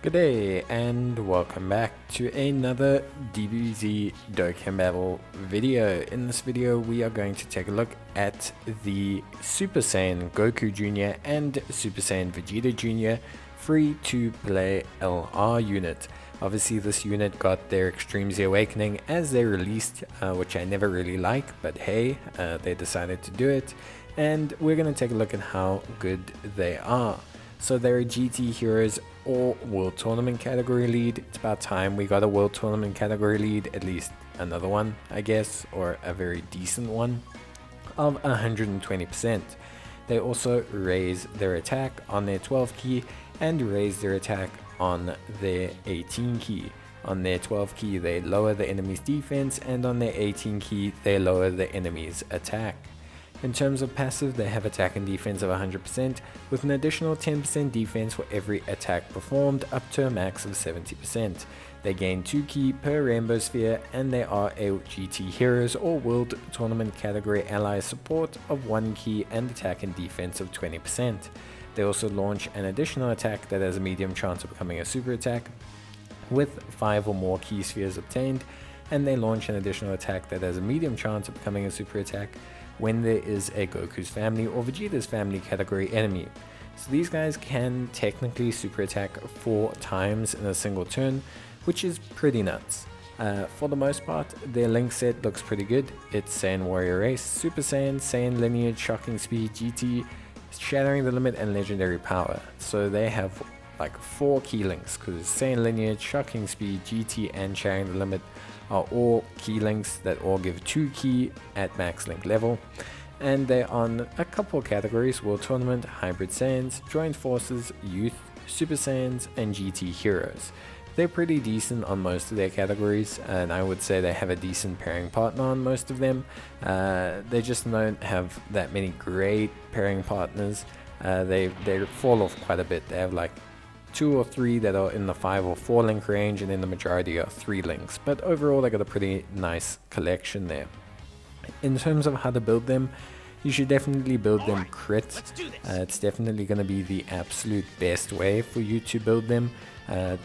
Good day and welcome back to another DBZ Dokkan battle video. In this video we are going to take a look at the Super Saiyan Goku Jr. and Super Saiyan Vegeta Jr. free to play LR unit. Obviously this unit got their Extreme Z Awakening as they released, which I never really like, but hey, they decided to do it, and we're going to take a look at how good they are. So they're GT Heroes or World Tournament category lead. It's about time we got a World Tournament category lead, at least another one I guess, or a very decent one, of 120%. They also raise their attack on their 12 key and raise their attack on their 18 key. On their 12 key they lower the enemy's defense, and on their 18 key they lower the enemy's attack. In terms of passive, they have attack and defense of 100% with an additional 10% defense for every attack performed up to a max of 70%. They gain 2 key per rainbow sphere, and they are a GT Heroes or World Tournament category ally support of 1 key and attack and defense of 20%. They also launch an additional attack that has a medium chance of becoming a super attack with 5 or more key spheres obtained, and they launch an additional attack that has a medium chance of becoming a super attack when there is a Goku's family or Vegeta's family category enemy. So these guys can technically super attack 4 times in a single turn, which is pretty nuts. For the most part, their link set looks pretty good. It's Saiyan Warrior Race, Super Saiyan, Saiyan Lineage, Shocking Speed, GT, Shattering the Limit, and Legendary Power. So they have like 4 key links, because Saiyan Lineage, Shocking Speed, GT, and Shattering the Limit are all key links that all give 2 key at max link level, and they're on a couple categories: World Tournament, Hybrid Saiyans, Joint Forces, Youth, Super Saiyans, and GT Heroes. They're pretty decent on most of their categories, and I would say they have a decent pairing partner on most of them. They just don't have that many great pairing partners. They fall off quite a bit. They have like 2 or 3 that are in the 5 or 4 link range, and then the majority are 3 links, but overall they got a pretty nice collection there. In terms of how to build them, you should definitely build them crit. It's definitely going to be the absolute best way for you to build them.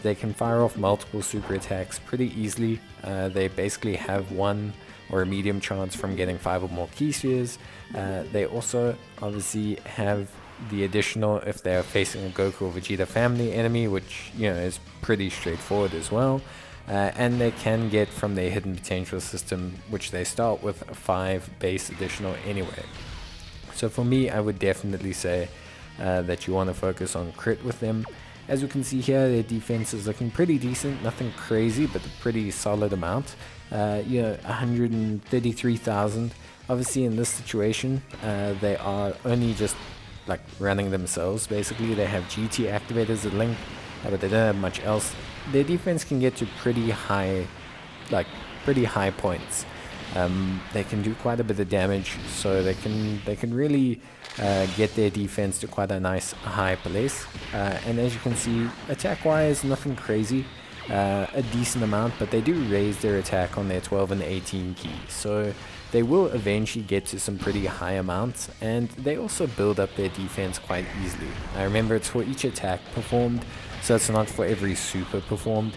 They can fire off multiple super attacks pretty easily. They basically have 1 or a medium chance from getting 5 or more key spheres. They also obviously have the additional if they're facing a Goku or Vegeta family enemy, which is pretty straightforward as well. And they can get from their hidden potential system, which they start with 5 base additional anyway. So for me, I would definitely say that you want to focus on crit with them. As you can see here, their defense is looking pretty decent, nothing crazy, but a pretty solid amount. 133,000. Obviously in this situation, they are only just like running themselves. Basically they have GT activators that link, but they don't have much else. Their defense can get to pretty high points. They can do quite a bit of damage, so they can really get their defense to quite a nice high place. And as you can see, attack wise, nothing crazy, a decent amount, but they do raise their attack on their 12 and 18 keys, so they will eventually get to some pretty high amounts, and they also build up their defense quite easily. Now remember, it's for each attack performed, so it's not for every super performed.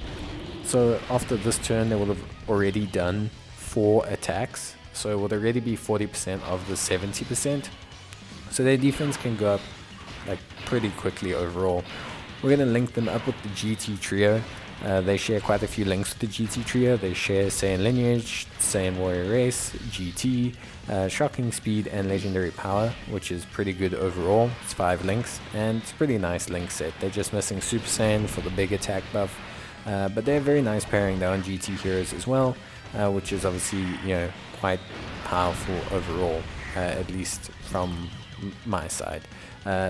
So after this turn they will have already done 4 attacks, so it would already be 40% of the 70%. So their defense can go up like pretty quickly overall. We're going to link them up with the GT trio. They share quite a few links with the GT trio. They share Saiyan Lineage, Saiyan Warrior Race, GT, Shocking Speed, and Legendary Power, which is pretty good overall. It's 5 links, and it's a pretty nice link set. They're just missing Super Saiyan for the big attack buff, but they're a very nice pairing though on GT Heroes as well, which is obviously quite powerful overall, at least from my side.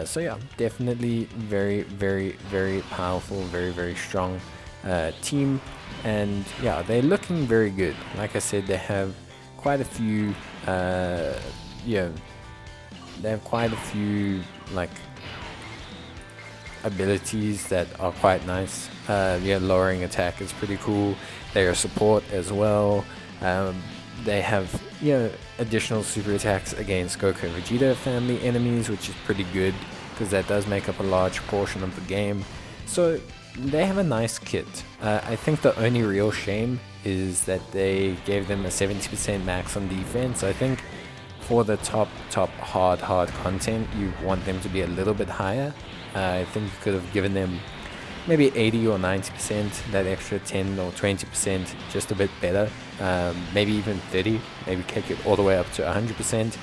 So yeah, definitely very, very, very powerful, very, very strong team, and yeah, they're looking very good. Like I said, they have quite a few like abilities that are quite nice. Lowering attack is pretty cool. They are support as well. They have additional super attacks against Goku and Vegeta family enemies, which is pretty good because that does make up a large portion of the game. So they have a nice kit. I think the only real shame is that they gave them a 70% max on defense. I think for the top hard content, you want them to be a little bit higher. I think you could have given them maybe 80 or 90%, that extra 10 or 20%, just a bit better. Maybe even 30, maybe kick it all the way up to 100%,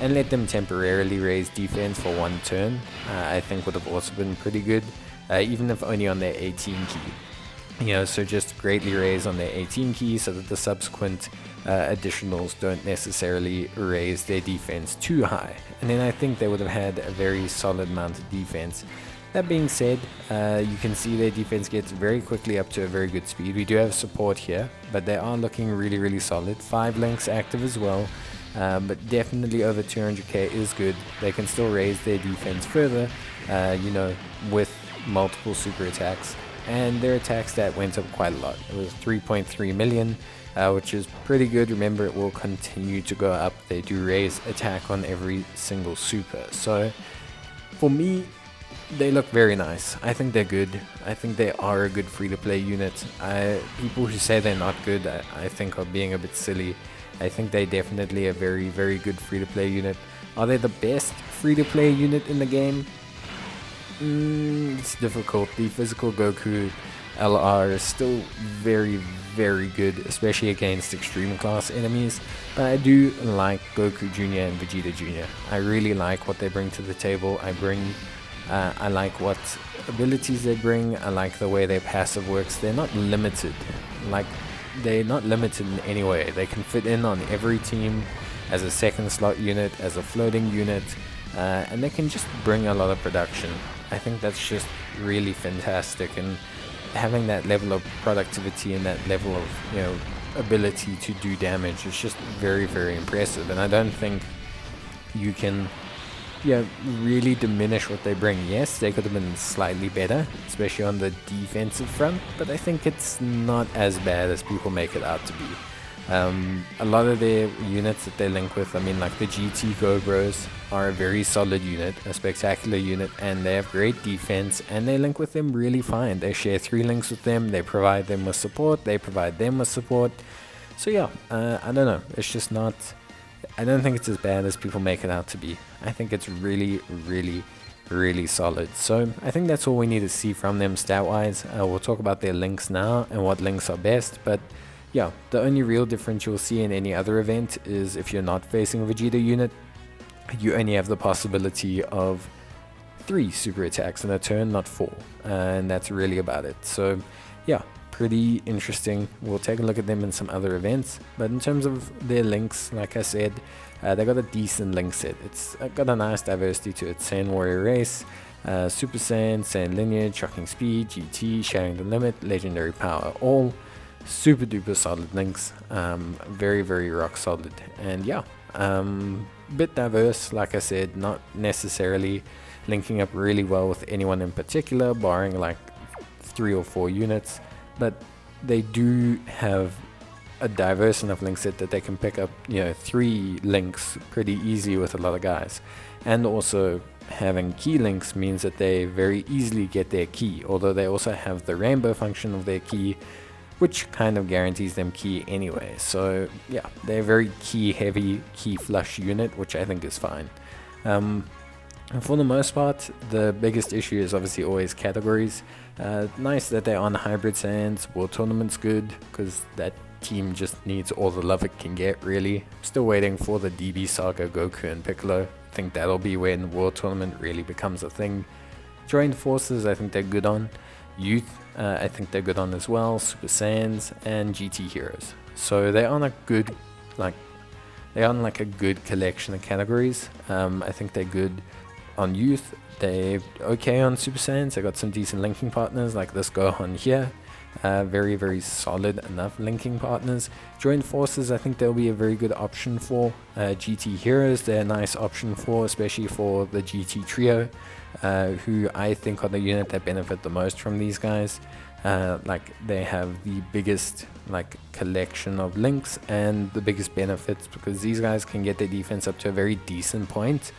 and let them temporarily raise defense for one turn. I think would have also been pretty good, even if only on their 18 key. So just greatly raise on their 18 key so that the subsequent additionals don't necessarily raise their defense too high. And then I think they would have had a very solid amount of defense. That being said, you can see their defense gets very quickly up to a very good speed. We do have support here, but they are looking really solid. 5 links active as well, but definitely over 200k is good. They can still raise their defense further, with multiple super attacks. And their attack stat went up quite a lot. It was 3.3 million, which is pretty good. Remember, it will continue to go up. They do raise attack on every single super. So for me, they look very nice. I think they're good. I think they are a good free-to-play unit. People who say they're not good, I think are being a bit silly. I think they're definitely a very good free-to-play unit. Are they the best free-to-play unit in the game? It's difficult. The physical Goku LR is still very good, especially against extreme class enemies. But I do like Goku Jr. and Vegeta Jr. I really like what they bring to the table. I like what abilities they bring. I like the way their passive works. They're not limited. They're not limited in any way. They can fit in on every team as a second slot unit, as a floating unit, and they can just bring a lot of production. I think that's just really fantastic, and having that level of productivity and that level of ability to do damage is just very impressive. And I don't think you can really diminish what they bring. Yes, they could have been slightly better, especially on the defensive front, but I think it's not as bad as people make it out to be. A lot of their units that they link with, like the GT Go Bros are a very solid unit, a spectacular unit, and they have great defense, and they link with them really fine. They share 3 links with them, they provide them with support, they provide them with support. So I don't know, it's just not, I don't think it's as bad as people make it out to be. I think it's really solid. So I think that's all we need to see from them stat wise. We'll talk about their links now and what links are best, but the only real difference you'll see in any other event is if you're not facing a Vegeta unit, you only have the possibility of 3 super attacks in a turn, not 4, and that's really about it. So pretty interesting. We'll take a look at them in some other events, but in terms of their links, like I said, they got a decent link set. It's got a nice diversity to it. Saiyan Warrior Race, Super Saiyan, Saiyan Lineage, Shocking Speed, GT, Sharing the Limit, Legendary Power, all super duper solid links. Very rock solid, and bit diverse. Like I said, not necessarily linking up really well with anyone in particular, barring like 3 or 4 units, but they do have a diverse enough link set that they can pick up 3 links pretty easy with a lot of guys. And also having key links means that they very easily get their key, although they also have the rainbow function of their key, which kind of guarantees them key anyway. So they're a very key heavy, key flush unit, which I think is fine. And for the most part, the biggest issue is obviously always categories. Nice that they're on hybrid Saiyans. World Tournament's good because that team just needs all the love it can get, really. Still waiting for the DB Saga Goku and Piccolo. I think that'll be when World Tournament really becomes a thing. Joined Forces, I think they're good on. Youth, I think they're good on as well. Super Saiyans and GT Heroes. So they're on a good, a good collection of categories. I think they're good on Youth. They're okay on Super Saiyans. They got some decent linking partners like this Gohan here. Very solid enough linking partners. Joined Forces, I think they'll be a very good option for. GT Heroes, they're a nice option for, especially for the GT Trio, who I think are the unit that benefit the most from these guys. They have the biggest collection of links and the biggest benefits, because these guys can get their defense up to a very decent point,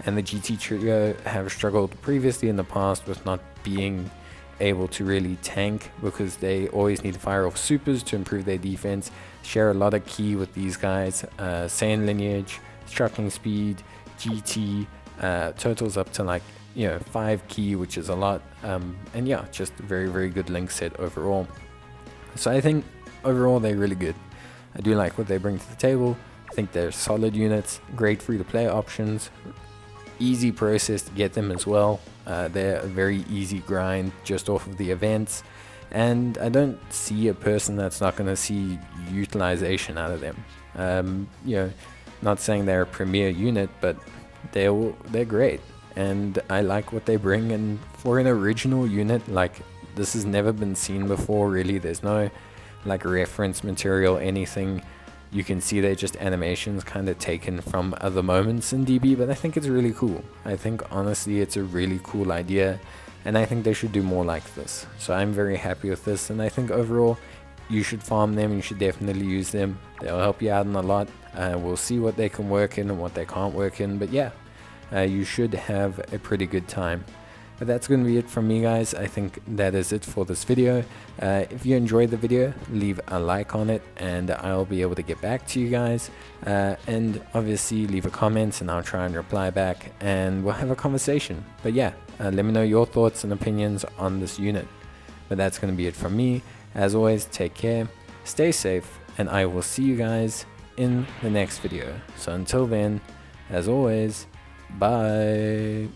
and the GT Trio have struggled previously in the past with not being able to really tank because they always need to fire off supers to improve their defense. Share a lot of key with these guys. Saiyan lineage, struggling speed, GT, totals up to like 5 key, which is a lot. And yeah, just a very, very good link set overall. So I think overall they're really good. I do like what they bring to the table. I think they're solid units, great free to play options, easy process to get them as well. They're a very easy grind just off of the events, and I don't see a person that's not going to see utilization out of them. Not saying they're a premier unit, but they're great, and I like what they bring. And for an original unit, like, this has never been seen before really. There's no like reference material, anything. You can see they're just animations kind of taken from other moments in DB, but I think it's really cool. I think honestly it's a really cool idea, and I think they should do more like this. So I'm very happy with this, and I think overall you should farm them. You should definitely use them. They'll help you out in a lot. We'll see what they can work in and what they can't work in, but yeah, you should have a pretty good time. But that's going to be it from me, guys. I think that is it for this video. If you enjoyed the video, leave a like on it and I'll be able to get back to you guys. And obviously leave a comment and I'll try and reply back and we'll have a conversation. But yeah, let me know your thoughts and opinions on this unit. But that's going to be it from me. As always, take care, stay safe, and I will see you guys in the next video. So until then, as always, bye.